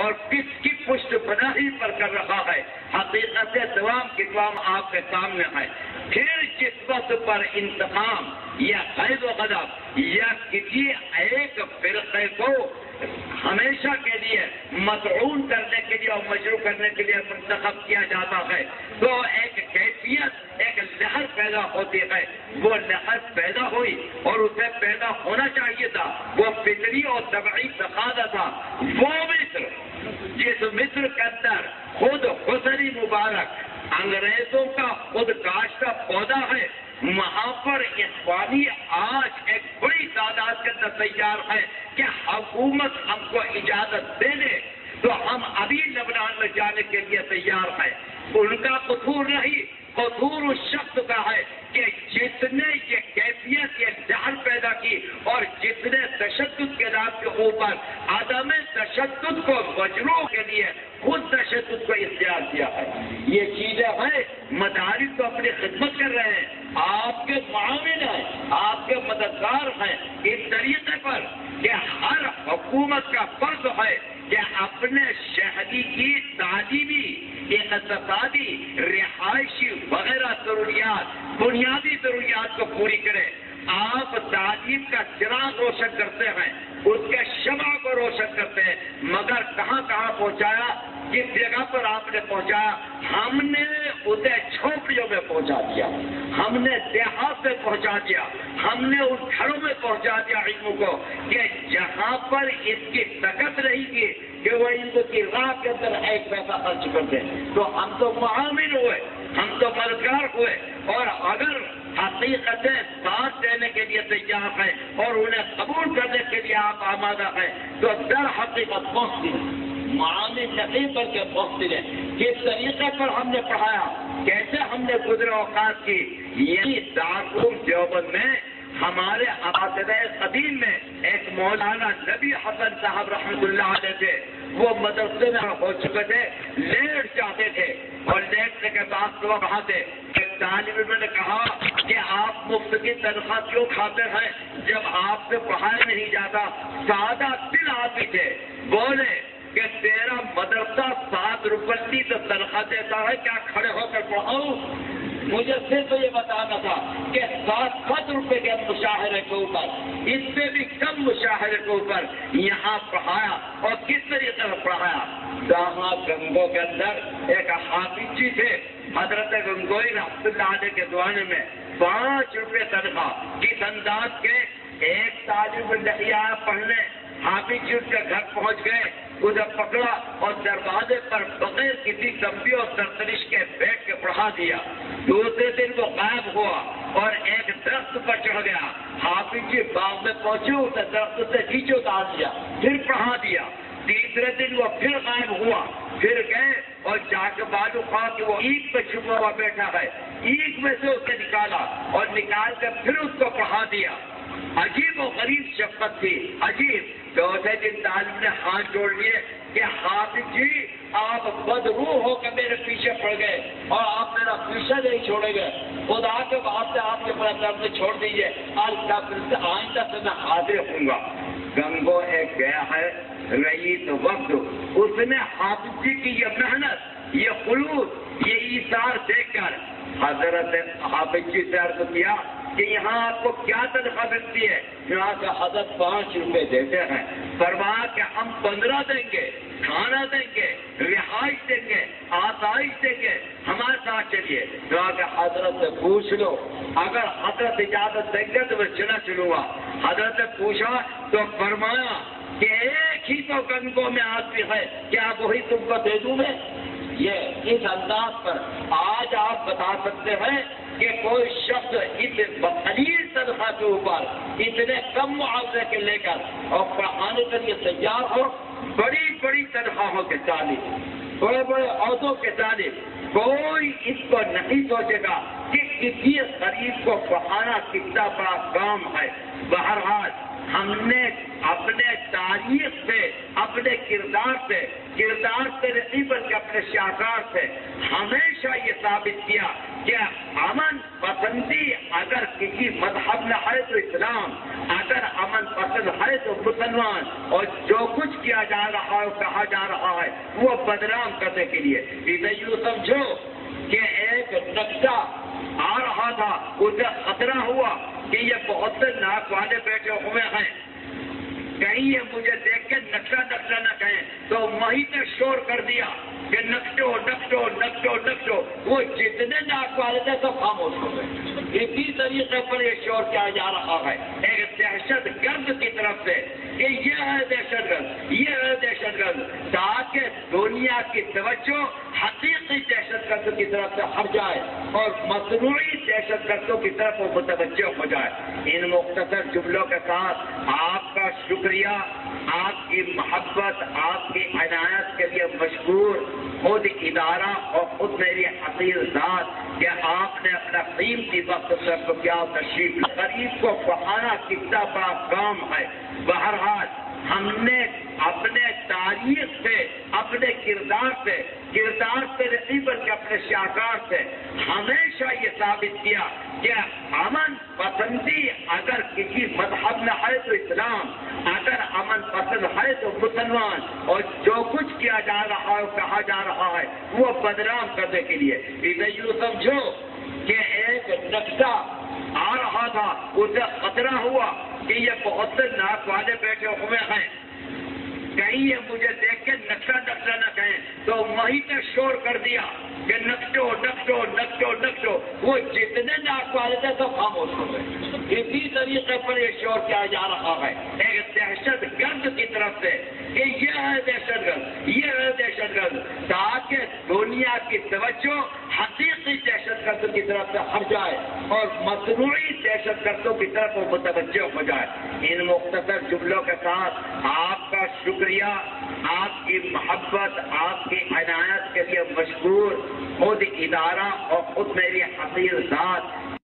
اور کس کی پشت پناہی پر کر رہا ہے، حقیقت تمام کی تمام آپ کے سامنے ہے۔ پھر جس وقت پر انتقام یا غیظ و غضب یا کسی ایک فرقے کو ہمیشہ کے لیے مطعون کرنے کے لیے اور مجروح کرنے کے لیے منتخب کیا جاتا ہے تو ایک کیفیت، ایک لہر پیدا ہوتی ہے۔ وہ لہر پیدا ہوئی اور اسے پیدا ہونا چاہیے تھا، وہ فطری اور طبعی تقاضا تھا۔ وہ مصر جس مصر کے اندر خود حسنی مبارک انگریزوں کا خود کاشتہ پودا ہے، وہاں پر اخوانی آج ایک بڑی تعداد کے اندر تیار ہے کہ حکومت ہم کو اجازت دے دے تو ہم ابھی لبنان میں جانے کے لیے تیار ہیں۔ ان کا قصور نہیں، قصور اس شخص کا ہے کہ جس نے یہ کیفیت، یہ لہر پیدا کی اور جس نے تشدد کے نام کے اوپر عدم تشدد کو مجروح کے لیے خود تشدد کو اختیار کیا ہے۔ یہ چیزیں ہیں، مدارس تو اپنی خدمت کر رہے ہیں، آپ کے معاون ہیں، آپ کے مددگار ہیں اس طریقے پر کہ ہر حکومت کا فرض ہے کہ اپنے شہری کی تعلیمی، اقتصادی، رہائشی وغیرہ ضروریات، بنیادی ضروریات کو پوری کرے۔ آپ تعلیم کا چراغ روشن کرتے ہیں، اس کے شمع کو روشن کرتے ہیں، مگر کہاں کہاں پہنچایا، کس جگہ پر آپ نے پہنچایا؟ ہم نے اسے جھونپڑیوں میں پہنچا دیا، ہم نے دیہات میں پہنچا دیا، ہم نے ان گھروں میں پہنچا دیا علم کو کہ جہاں پر اس کی طاقت رہی گی کہ وہ علم کی راہ کے اندر ایک پیسہ خرچ کر دیں۔ تو ہم تو معاون ہوئے، ہم تو مددگار ہوئے، اور اگر حقیقتیں ساتھ دینے کے لیے تیار ہیں اور انہیں قبول کرنے کے لیے آپ آمادہ ہیں تو در حقیقت محسن معاون نہیں بلکہ محسن ہے۔ کس طریقے پر ہم نے پڑھایا، کیسے ہم نے گزرے اوقات کی، یہی دارالعلوم دیوبند میں ہمارے اساتذہ قدیم میں ایک مولانا نبی حسن صاحب رحمۃ اللہ علیہ تھے۔ وہ مدرسے میں ہو چکے تھے، لیٹ جاتے تھے اور لیٹنے کے بعد صبح پڑھاتے۔ ایک طالب علم نے کہا کہ آپ مفت کی تنخواہ کیوں کھاتے ہیں جب آپ سے پڑھایا نہیں جاتا؟ سادہ دل آدمی تھے، بولے کہ تیرا مدرسہ 7 روپے تو تنخواہ دیتا ہے، کیا کھڑے ہو کر پڑھاؤں؟ مجھے صرف یہ بتانا تھا کہ 7 روپے کے مشاہرے کے اوپر، اس سے بھی کم مشاہرے کے اوپر یہاں پڑھایا، اور کس طریقے سے پڑھایا؟ جہاں گنگو کے اندر ایک حافظ جی تھے، حضرت گنگوئی رحمۃ اللہ علیہ کے زمانے میں 5 روپے تنخواہ، کس انداز کے ایک طالب نہیں آیا پڑھنے، حافظ جی اس کے گھر پہنچ گئے، اسے پکڑا اور دروازے پر بغیر کسی تمبی اور سرسرش کے بیٹھ کے پڑھا دیا۔ دوسرے دن وہ غائب ہوا اور ایک درخت پر چڑھ گیا۔ حافظ جی باغ میں پہنچے، اسے درخت سے نیچے اتار دیا، پھر پڑھا دیا۔ تیسرے دن وہ پھر غائب ہوا، پھر گئے اور جا کے معلوم ہوا کہ وہ اینٹ پہ چھپا ہوا بیٹھا ہے، اینٹ میں سے اسے نکالا اور نکال کر پھر اس کو پڑھا دیا۔ عجیب و غریب شفقت تھی، عجیب۔ چوتھے دن طالب نے ہاتھ جوڑ لیے کہ حافظ جی آپ بدروح ہو کے میرے پیچھے پڑ گئے اور آپ میرا پیچھے نہیں چھوڑے گئے، خدا کے واسطے آپ کے پاس درد چھوڑ دیجیے، آئندہ سے میں حاضر ہوں گا۔ گنگو ایک گیا ہے رئیس وقت، اس نے حافظ جی کی یہ محنت، یہ خلوص، یہ ایثار دیکھ کر حضرت حافظ جی سے عرض کیا کہ یہاں آپ کو کیا تنخواہ ملتی ہے؟ یہاں کا حضرت 5 روپے دیتے ہیں۔ فرمایا کہ ہم 15 دیں گے، کھانا دیں گے، رہائش دیں گے، آسائش دیں گے، ہمارے ساتھ چلیے۔ یہاں کے حضرت سے پوچھ لو، اگر حضرت اجازت دیں گے تو میں چلوں گا۔ حضرت نے پوچھا تو فرمایا کہ ایک ہی تو گنگو میں آدمی ہے، کیا وہی تم کو دے دوں میں؟ یہ اس انداز پر آج آپ بتا سکتے ہیں کہ کوئی شخص اس قلیل تنخواہ کے اوپر اتنے کم معاوضے کے لے کر اور پڑھانے کے لیے تیار ہو، بڑی بڑی تنخواہوں کے طالب، بڑے بڑے عہدوں کے طالب، کوئی اس کو نہیں سوچے گا کہ کسی غریب کو پڑھانا کتنا بڑا کام ہے۔ بہرحال ہم نے اپنے تاریخ سے، اپنے کردار سے نہیں بلکہ اپنے شاہکار سے ہمیشہ یہ ثابت کیا کہ امن پسندی اگر کسی مذہب میں ہے تو اسلام، اگر امن پسند ہے تو مسلمان، اور جو کچھ کیا جا رہا ہے کہا جا رہا ہے وہ بدنام کرنے کے لیے. یوں سمجھو کہ ایک نقشہ آ رہا تھا، اسے خطرہ ہوا کہ یہ بہت سے ناک والے بیٹھے ہوئے ہیں، کہیں یہ مجھے دیکھ کے نقشہ نہ کہیں، تو وہیں نے شور کر دیا کہ نقشو نقشو نقشو نقشو. وہ جتنے ناک والے تھے سب خاموش ہو گئے. اسی طریقے پر یہ شور کیا جا رہا ہے ایک دہشت گرد کی طرف سے کہ یہ ہے دہشت گرد، یہ ہے دہشت گرد، تاکہ دنیا کی توجہ حقیقی دہشت گردوں کی طرف سے ہٹ جائے اور مصنوعی دہشت گردوں کی طرف وہ متوجہ ہو جائے. ان مختصر جملوں کے ساتھ آپ کا شکریہ، آپ کی محبت، آپ کی عنایت کے لیے مشکور، خود ادارہ اور خود میری حقیر ذات کہ آپ نے اپنا قیمتی وقت صرف کیا تشریف غریب کو پڑھانا کتنا بڑا کام ہے. بہرحال ہم نے اپنے تاریخ سے، اپنے کردار سے نہیں بلکہ اپنے شاہکار سے ہمیشہ یہ ثابت کیا کہ امن پسندی اگر کسی مذہب میں ہے تو اسلام، اگر امن پسند ہے تو مسلمان، اور جو کچھ کیا جا رہا ہے کہا جا رہا ہے وہ بدنام کرنے کے لیے. یوں سمجھو کہ ایک نقشہ آ رہا تھا، اسے خطرہ ہوا کہ یہ بہت سے ناک والے بیٹھے ہوئے ہیں، کہیں یہ مجھے دیکھ کے نقشہ نہ کہیں، تو وہیں نے شور کر دیا کہ نقشو نقشو نقشو نقشو. وہ جتنے ناک والے تھے سب خاموش ہو گئے. اسی طریقے پر یہ شور کیا جا رہا ہے ایک دہشت گرد کی طرف سے کہ یہ ہے دہشت گرد، یہ ہے دہشت گرد، تاکہ دنیا کی توجہ حقیقی دہشت گردوں کی طرف سے ہٹ جائے اور مصنوعی دہشت گردوں کی طرف وہ متوجہ ہو جائے. ان مختصر جملوں کے ساتھ آپ کا شکریہ، آپ کی محبت، آپ کی عنایت کے لیے مشکور، خود ادارہ اور خود میری حقیر ذات